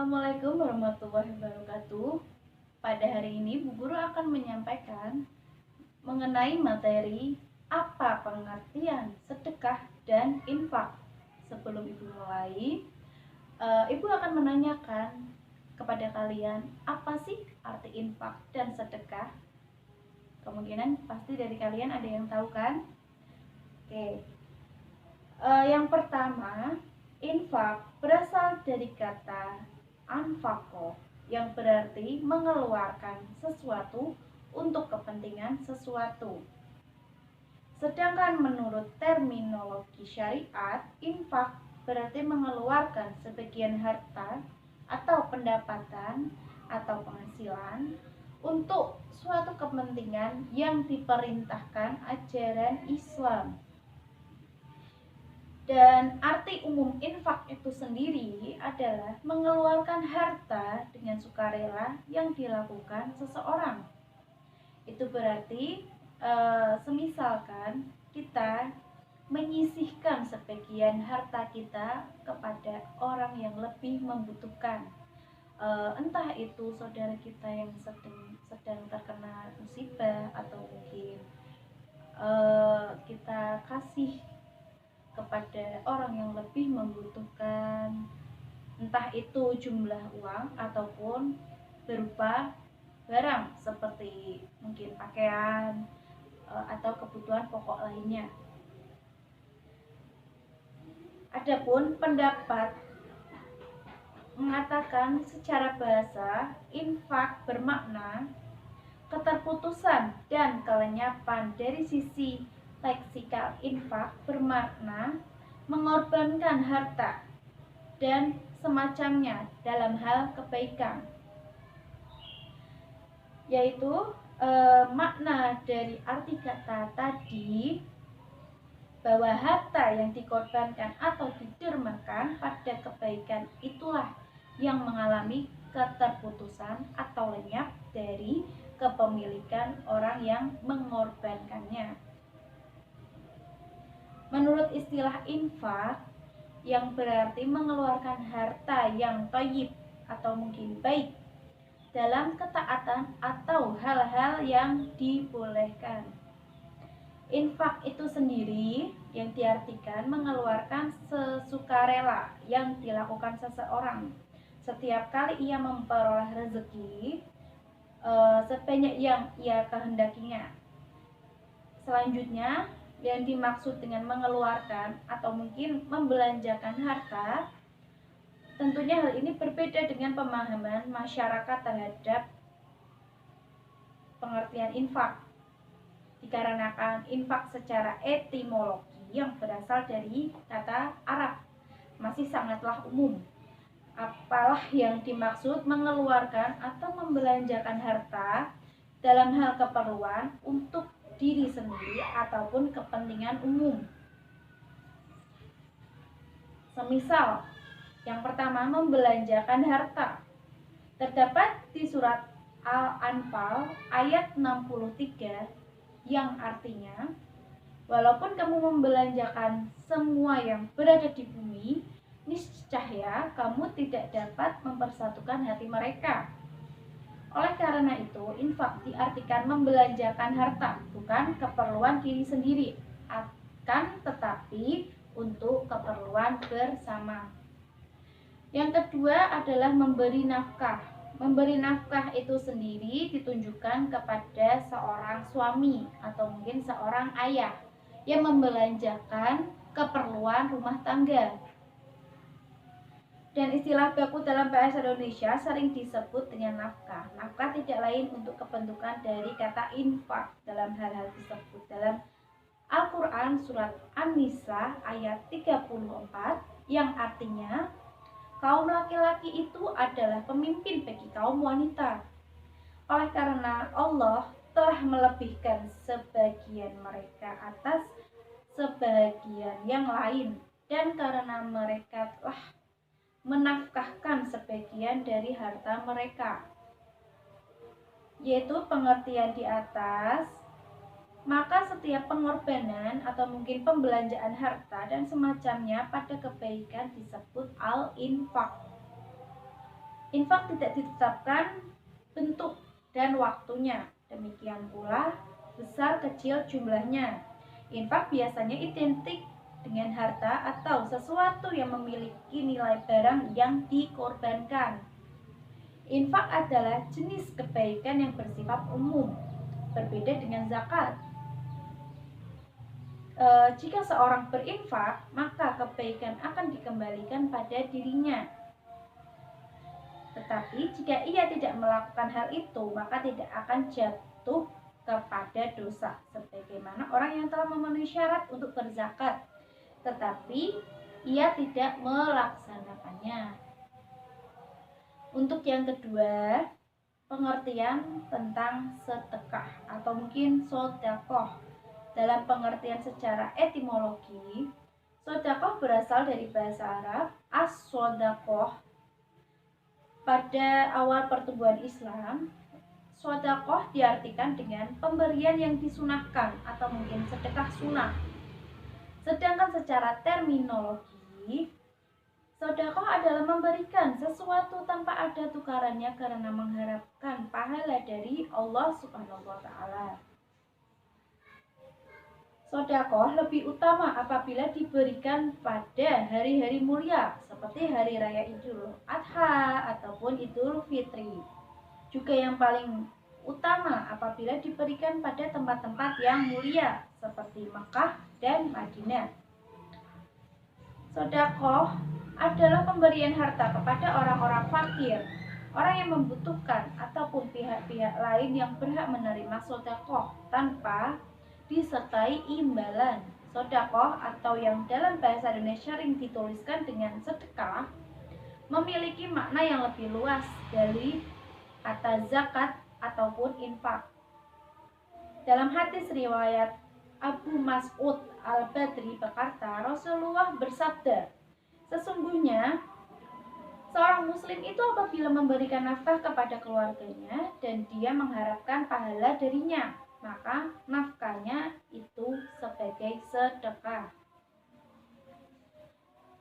Assalamualaikum warahmatullahi wabarakatuh. Pada hari ini Bu Guru akan menyampaikan mengenai materi apa pengertian sedekah dan infak. Sebelum Ibu mulai, Ibu akan menanyakan kepada kalian apa sih arti infak dan sedekah. Kemungkinan pasti dari kalian ada yang tahu kan? Oke. Yang pertama, infak berasal dari kata anfaqo yang berarti mengeluarkan sesuatu untuk kepentingan sesuatu. Sedangkan menurut terminologi syariat, infak berarti mengeluarkan sebagian harta atau pendapatan atau penghasilan untuk suatu kepentingan yang diperintahkan ajaran Islam. Dan arti umum infak itu sendiri adalah mengeluarkan harta dengan sukarela yang dilakukan seseorang. Itu berarti semisalkan kita menyisihkan sebagian harta kita kepada orang yang lebih membutuhkan, entah itu saudara kita yang sedang terkena musibah, atau mungkin kita kasih kepada orang yang lebih membutuhkan, entah itu jumlah uang ataupun berupa barang seperti mungkin pakaian atau kebutuhan pokok lainnya. Adapun pendapat mengatakan secara bahasa, infak bermakna keterputusan dan kelenyapan. Dari sisi leksikal, infak bermakna mengorbankan harta dan semacamnya dalam hal kebaikan, yaitu makna dari arti kata tadi bahwa harta yang dikorbankan atau didermakan pada kebaikan itulah yang mengalami keterputusan atau lenyap dari kepemilikan orang yang mengorbankannya. Menurut istilah infak, yang berarti mengeluarkan harta yang thayyib atau mungkin baik dalam ketaatan atau hal-hal yang dibolehkan. Infak itu sendiri yang diartikan mengeluarkan sesukarela yang dilakukan seseorang setiap kali ia memperoleh rezeki sebanyak yang ia kehendakinya. Selanjutnya, yang dimaksud dengan mengeluarkan atau mungkin membelanjakan harta, tentunya hal ini berbeda dengan pemahaman masyarakat terhadap pengertian infak, dikarenakan infak secara etimologi yang berasal dari kata Arab masih sangatlah umum. Apalah yang dimaksud mengeluarkan atau membelanjakan harta dalam hal keperluan untuk diri sendiri ataupun kepentingan umum. Semisal, yang pertama, membelanjakan harta. Terdapat di surat Al-Anfal ayat 63 yang artinya, walaupun kamu membelanjakan semua yang berada di bumi, niscaya kamu tidak dapat mempersatukan hati mereka. Oleh karena itu, infak diartikan membelanjakan harta, bukan keperluan diri sendiri, akan tetapi untuk keperluan bersama. Yang kedua adalah memberi nafkah. Memberi nafkah itu sendiri ditunjukkan kepada seorang suami atau mungkin seorang ayah yang membelanjakan keperluan rumah tangga. Dan istilah baku dalam bahasa Indonesia sering disebut dengan nafkah. Nafkah tidak lain untuk kebentukan dari kata infak dalam hal-hal tersebut. Dalam Al-Quran surat An-Nisa ayat 34 yang artinya, kaum laki-laki itu adalah pemimpin bagi kaum wanita. Oleh karena Allah telah melebihkan sebagian mereka atas sebagian yang lain, dan karena mereka telah menafkahkan sebagian dari harta mereka, yaitu pengertian di atas, maka setiap pengorbanan atau mungkin pembelanjaan harta dan semacamnya pada kebaikan disebut al-infak. Infak tidak ditetapkan bentuk dan waktunya, demikian pula besar kecil jumlahnya. Infak biasanya identik dengan harta atau sesuatu yang memiliki nilai barang yang dikorbankan. Infak adalah jenis kebaikan yang bersifat umum, berbeda dengan zakat. Jika seorang berinfak, maka kebaikan akan dikembalikan pada dirinya. Tetapi jika ia tidak melakukan hal itu, maka tidak akan jatuh kepada dosa, sebagaimana orang yang telah memenuhi syarat untuk berzakat, tetapi ia tidak melaksanakannya. Untuk yang kedua, pengertian tentang sedekah atau mungkin sodakoh. Dalam pengertian secara etimologi, sodakoh berasal dari bahasa Arab as-sodakoh. Pada awal pertumbuhan Islam, sodakoh diartikan dengan pemberian yang disunahkan atau mungkin sedekah sunnah. Sedangkan secara terminologi, sodakoh adalah memberikan sesuatu tanpa ada tukarannya karena mengharapkan pahala dari Allah Subhanahu wa Ta'ala. Sodakoh lebih utama apabila diberikan pada hari-hari mulia seperti Hari Raya Idul Adha ataupun Idul Fitri. Juga yang paling utama apabila diberikan pada tempat-tempat yang mulia seperti Mekah dan Madinah. Sodakoh adalah pemberian harta kepada orang-orang fakir, orang yang membutuhkan ataupun pihak-pihak lain yang berhak menerima sodakoh tanpa disertai imbalan. Sodakoh atau yang dalam bahasa Indonesia sering dituliskan dengan sedekah memiliki makna yang lebih luas dari kata zakat ataupun infak. Dalam hadis riwayat Abu Mas'ud Al-Badri berkata, Rasulullah bersabda, sesungguhnya seorang muslim itu apabila memberikan nafkah kepada keluarganya dan dia mengharapkan pahala darinya, maka nafkahnya itu sebagai sedekah.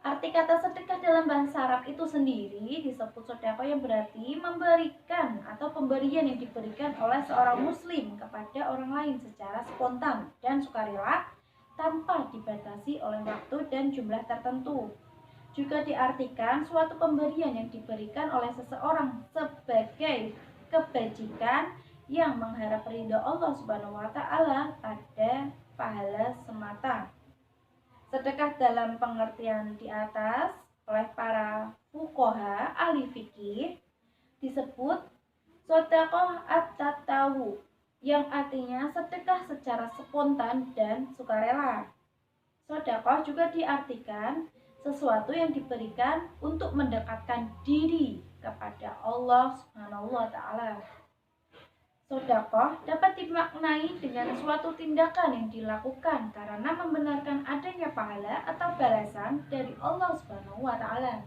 Arti kata sedekah dalam bahasa Arab itu sendiri disebut sedekah yang berarti memberikan atau pemberian yang diberikan oleh seorang muslim kepada orang lain secara spontan dan sukarela tanpa dibatasi oleh waktu dan jumlah tertentu. Juga diartikan suatu pemberian yang diberikan oleh seseorang sebagai kebajikan yang mengharap ridho Allah Subhanahu wa Ta'ala pada pahala semata. Sedekah dalam pengertian di atas oleh para fuqaha ahli fikih disebut sedekah at-tatawu, yang artinya sedekah secara spontan dan sukarela. Sedekah juga diartikan sesuatu yang diberikan untuk mendekatkan diri kepada Allah Subhanahu wa Ta'ala. Sedekah dapat dimaknai dengan suatu tindakan yang dilakukan karena membenarkan adanya pahala atau balasan dari Allah Subhanahu wa Ta'ala.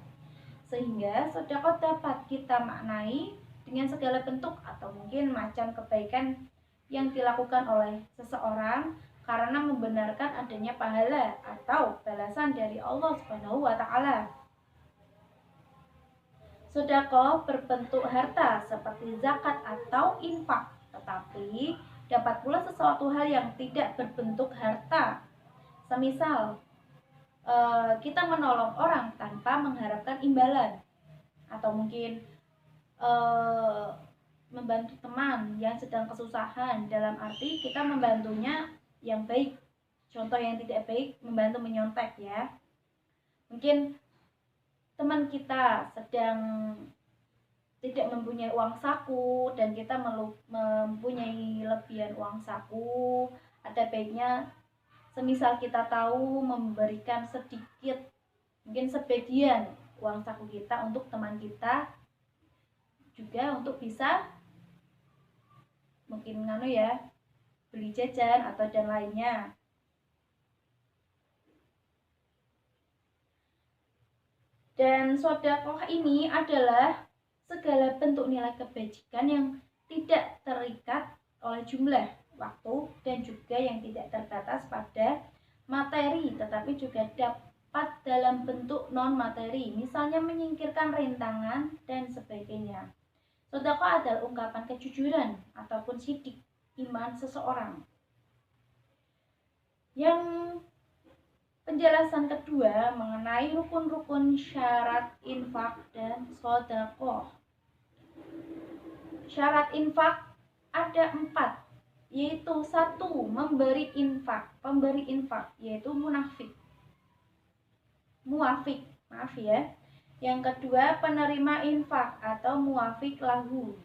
Sehingga sedekah dapat kita maknai dengan segala bentuk atau mungkin macam kebaikan yang dilakukan oleh seseorang karena membenarkan adanya pahala atau balasan dari Allah Subhanahu wa Ta'ala. Sedekah berbentuk harta seperti zakat atau infak, tetapi dapat pula sesuatu hal yang tidak berbentuk harta. Semisal kita menolong orang tanpa mengharapkan imbalan, atau mungkin membantu teman yang sedang kesusahan dalam arti kita membantunya yang baik. Contoh yang tidak baik, membantu menyontek ya. Mungkin teman kita sedang tidak mempunyai uang saku dan kita mempunyai lebihan uang saku, ada baiknya semisal kita tahu memberikan sedikit, mungkin sebagian uang saku kita untuk teman kita juga untuk bisa mungkin beli jajan atau dan lainnya. Dan sedekah ini adalah segala bentuk nilai kebajikan yang tidak terikat oleh jumlah, waktu, dan juga yang tidak terbatas pada materi, tetapi juga bersifat dalam bentuk non-materi, misalnya menyingkirkan rintangan dan sebagainya. Sedekah adalah ungkapan kejujuran ataupun sidik iman seseorang. Yang penjelasan kedua mengenai rukun-rukun syarat infak dan sedekah. Syarat infak ada 4, yaitu 1. Memberi infak. Pemberi infak yaitu muafik, maaf ya. Yang kedua, penerima infak atau muafik lahu.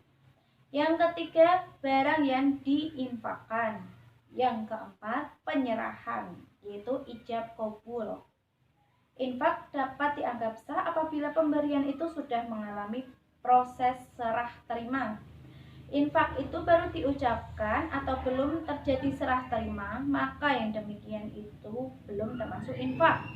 Yang ketiga, barang yang diinfakkan. Yang keempat, penyerahan, yaitu ijab kabul. Infak dapat dianggap sah apabila pemberian itu sudah mengalami proses serah terima. Infak itu baru diucapkan atau belum terjadi serah terima, maka yang demikian itu belum termasuk infak.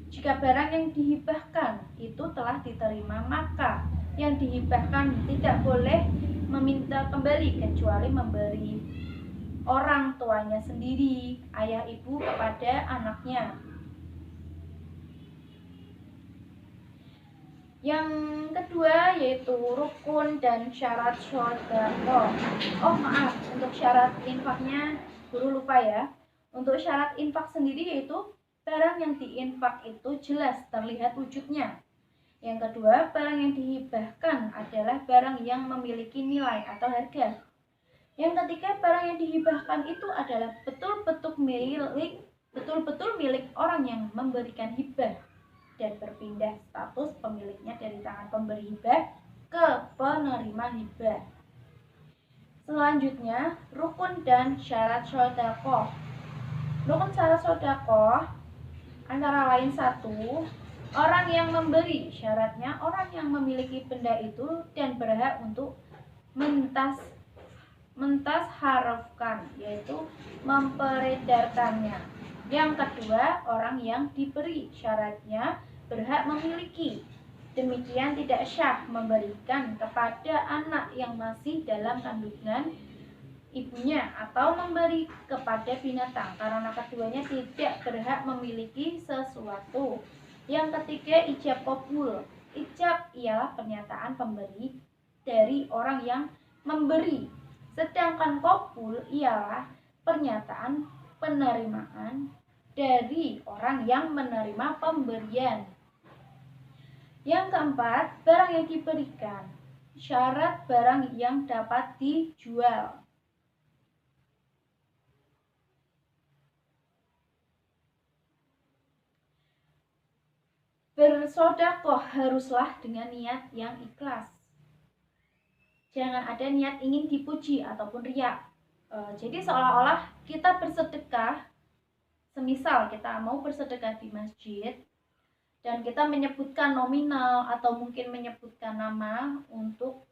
Jika barang yang dihibahkan itu telah diterima, maka yang dihibahkan tidak boleh meminta kembali kecuali memberi orang tuanya sendiri, ayah ibu kepada anaknya. Yang kedua yaitu rukun dan syarat sedekah. Untuk syarat infaknya guru lupa ya. Untuk syarat infak sendiri yaitu barang yang diinfak itu jelas terlihat wujudnya. Yang kedua, barang yang dihibahkan adalah barang yang memiliki nilai atau harga. Yang ketiga, barang yang dihibahkan itu adalah betul-betul milik orang yang memberikan hibah dan berpindah status pemiliknya dari tangan pemberi hibah ke penerima hibah. Selanjutnya, rukun dan syarat sedekah. Rukun syarat sedekah antara lain 1. Orang yang memberi, syaratnya orang yang memiliki benda itu dan berhak untuk mentasharufkan, yaitu memperedarkannya. Yang kedua, orang yang diberi, syaratnya berhak memiliki. Demikian tidak syah memberikan kepada anak yang masih dalam kandungan ibunya atau memberi kepada binatang, karena keduanya tidak berhak memiliki sesuatu. Yang ketiga, ijab kabul. Ijab ialah pernyataan pemberi dari orang yang memberi, sedangkan kabul ialah pernyataan penerimaan dari orang yang menerima pemberian. Yang keempat, barang yang diberikan. Syarat barang yang dapat dijual. Bersedekah haruslah dengan niat yang ikhlas. Jangan ada niat ingin dipuji ataupun riya. Jadi seolah-olah kita bersedekah, semisal kita mau bersedekah di masjid dan kita menyebutkan nominal atau mungkin menyebutkan nama untuk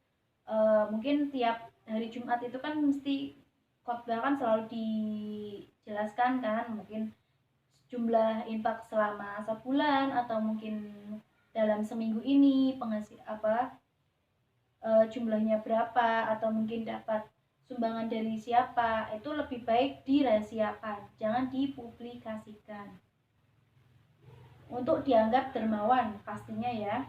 mungkin tiap hari Jumat itu kan mesti khotbah kan selalu dijelaskan kan, mungkin jumlah infak selama sebulan atau mungkin dalam seminggu ini jumlahnya berapa atau mungkin dapat sumbangan dari siapa, itu lebih baik dirahasiakan, jangan dipublikasikan untuk dianggap dermawan pastinya ya.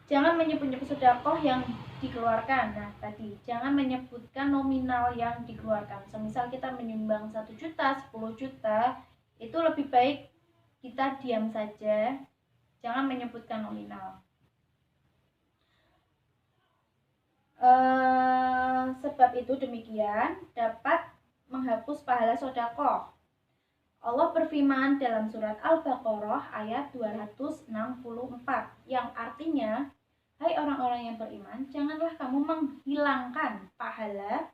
Jangan menyebut-nyebut sedekah yang dikeluarkan. Nah tadi, jangan menyebutkan nominal yang dikeluarkan. Semisal kita menyumbang 1 juta, 10 juta, itu lebih baik kita diam saja, jangan menyebutkan nominal. Sebab itu demikian dapat menghapus pahala sedekah. Allah berfirman dalam surat Al-Baqarah ayat 264 yang artinya, hai orang-orang yang beriman, janganlah kamu menghilangkan pahala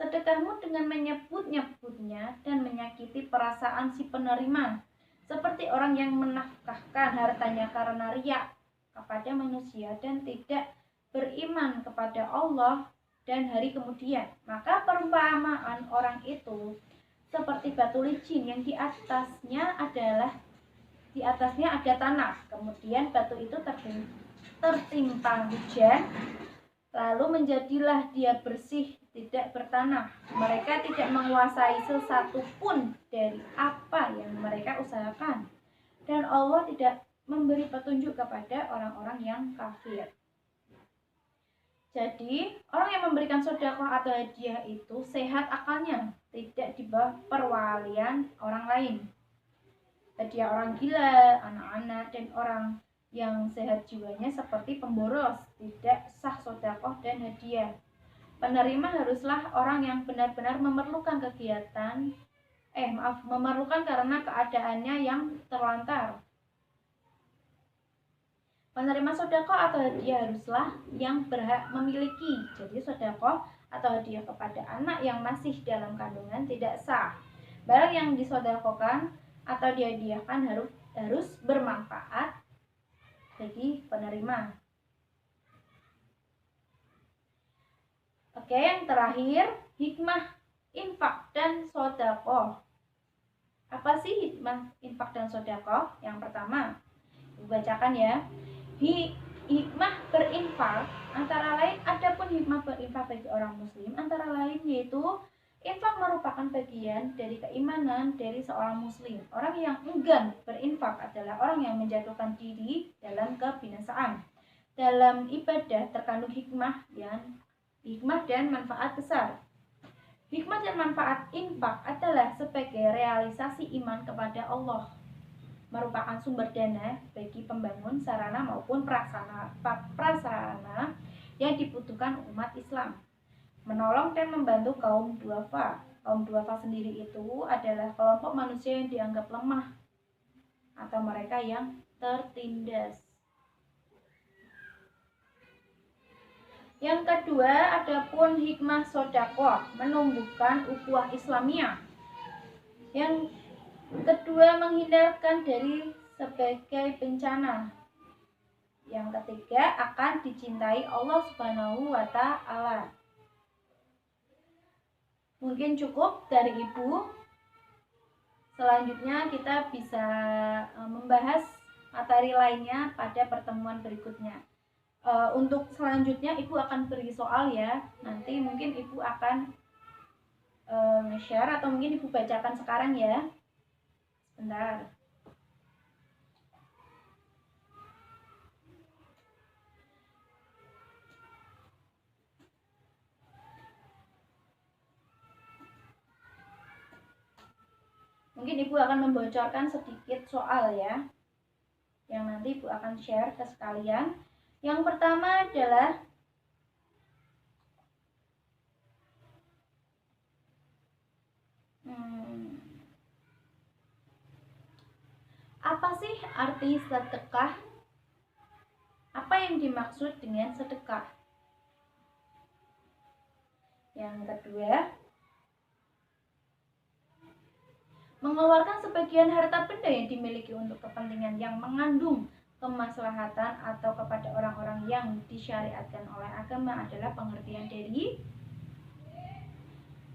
sedekahmu dengan menyebut-nyebutnya dan menyakiti perasaan si penerima, seperti orang yang menafkahkan hartanya karena riya kepada manusia dan tidak beriman kepada Allah dan hari kemudian. Maka perumpamaan orang itu seperti batu licin yang di atasnya ada tanah, kemudian batu itu tertimpa hujan, lalu menjadilah dia bersih, tidak bertanah. Mereka tidak menguasai sesuatu pun dari apa yang mereka usahakan. dan Allah tidak memberi petunjuk kepada orang-orang yang kafir. Jadi, orang yang memberikan sedekah atau hadiah itu sehat akalnya, tidak di bawah perwalian orang lain. Hadiah orang gila, anak-anak, dan orang yang sehat jiwanya seperti pemboros, tidak sah sedekah dan hadiah. Penerima haruslah orang yang benar-benar memerlukan memerlukan karena keadaannya yang terlantar. Penerima sedekah atau hadiah haruslah yang berhak memiliki. Jadi sedekah atau hadiah kepada anak yang masih dalam kandungan tidak sah. Barang yang disedekahkan atau dihadiahkan harus bermanfaat bagi penerima. Oke, yang terakhir, hikmah infak dan sedekah. Apa sih hikmah infak dan sedekah? Yang pertama, dibacakan ya. Hikmah berinfak antara lain, adapun hikmah berinfak bagi orang muslim antara lain yaitu infak merupakan bagian dari keimanan dari seorang muslim. Orang yang enggan berinfak adalah orang yang menjatuhkan diri dalam kebinasaan. Dalam ibadah terkandung hikmah dan manfaat besar. Hikmah dan manfaat infak adalah sebagai realisasi iman kepada Allah, merupakan sumber dana bagi pembangun sarana maupun prasarana yang dibutuhkan umat Islam, menolong dan membantu kaum duafa. Kaum duafa sendiri itu adalah kelompok manusia yang dianggap lemah atau mereka yang tertindas. Yang kedua, adapun hikmah sedekah menumbuhkan ukhuwah Islamiyah. Yang kedua, menghindarkan dari sebagai bencana. Yang ketiga, akan dicintai Allah Subhanahu wa Ta'ala. Mungkin cukup dari Ibu. Selanjutnya kita bisa membahas materi lainnya pada pertemuan berikutnya. Untuk selanjutnya Ibu akan beri soal ya. Nanti mungkin Ibu akan nge-share atau mungkin Ibu bacakan sekarang ya. Bentar. Mungkin Ibu akan membocorkan sedikit soal ya, yang nanti Ibu akan share ke sekalian. Yang pertama adalah apa sih arti sedekah? Apa yang dimaksud dengan sedekah? Yang kedua, mengeluarkan sebagian harta benda yang dimiliki untuk kepentingan yang mengandung kemaslahatan atau kepada orang-orang yang disyariatkan oleh agama adalah pengertian dari.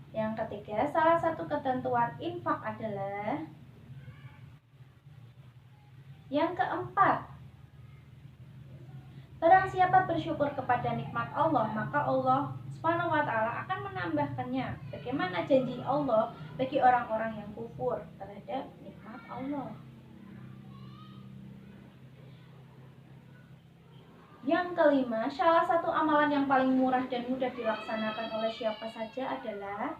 Yang ketiga, salah satu ketentuan infak adalah. Yang keempat, barang siapa bersyukur kepada nikmat Allah, maka Allah Subhanahu wa Ta'ala akan menambahkannya. Bagaimana janji Allah bagi orang-orang yang kufur terhadap nikmat Allah? Yang kelima, salah satu amalan yang paling murah dan mudah dilaksanakan oleh siapa saja adalah.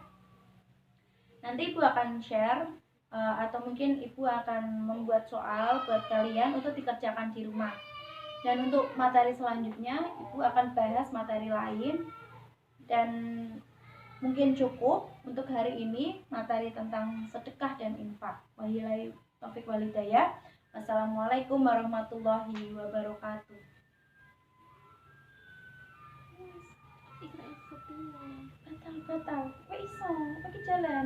Nanti Ibu akan share atau mungkin Ibu akan membuat soal buat kalian untuk dikerjakan di rumah. Dan untuk materi selanjutnya Ibu akan bahas materi lain. Dan mungkin cukup untuk hari ini materi tentang sedekah dan infak. Wabillahi taufiq wal hidayah. Wassalamualaikum warahmatullahi wabarakatuh. Batal, kok iso? Pakai jalan.